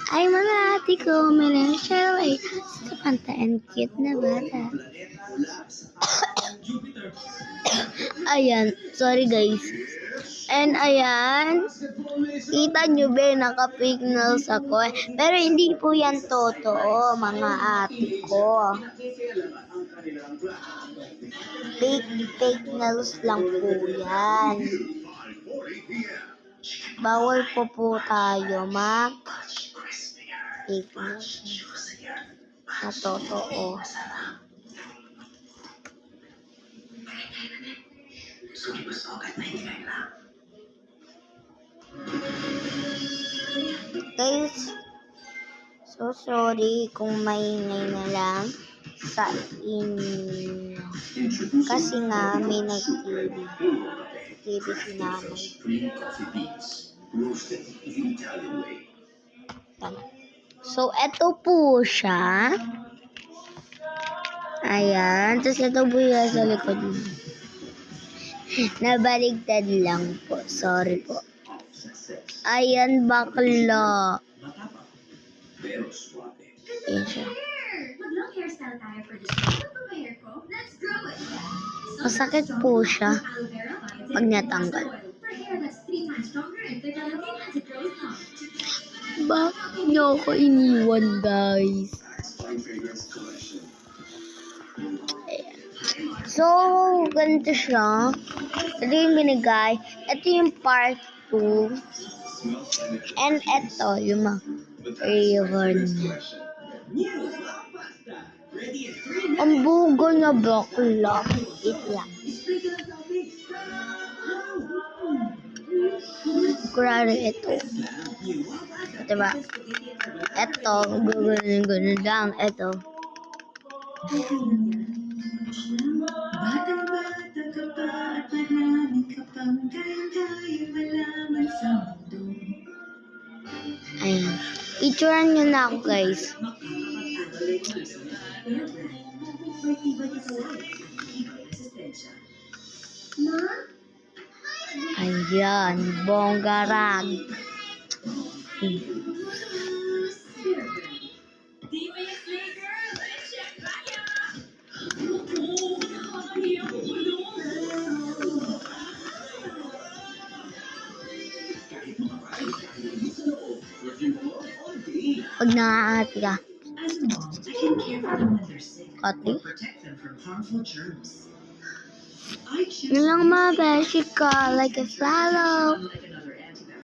Ay mga ate ko, millennial ay sa pantaan cute na bata. Ayan, sorry guys. And ayan, kita nyo ba, naka-fake nails ako. Pero hindi po yan totoo, mga ate ko. Fake nails lang po yan. Bawal po tayo fake nails na totoo. Guys, so sorry kung maingay na lang sa inyo. Kasi nga may nag-TV si nanay. So, eto po siya. Ayan. Tapos ito po yung sa likod mo. Nabaligtad lang po. Sorry po. Ayan, bakla. Ayan siya. Masakit po siya pag natanggal. Bakit niyo ako iniwan, guys? Ayan. So, ganito siya. Ito yung binigay. Ito yung part 2. And ito, yung mga flavor niya. Ang bugo na bakla. Wait lang. Kurari ito. Diba? Ito, ganun lang. Ito. Batang-bata ka pa at marami ka pang kaya malaman sa mundo. Ayan. Picturean nyo na ako, guys. Ayan. Bonggarag. Pag nakakati ka. Kati? Yun lang mga beshi ka. Like a follow.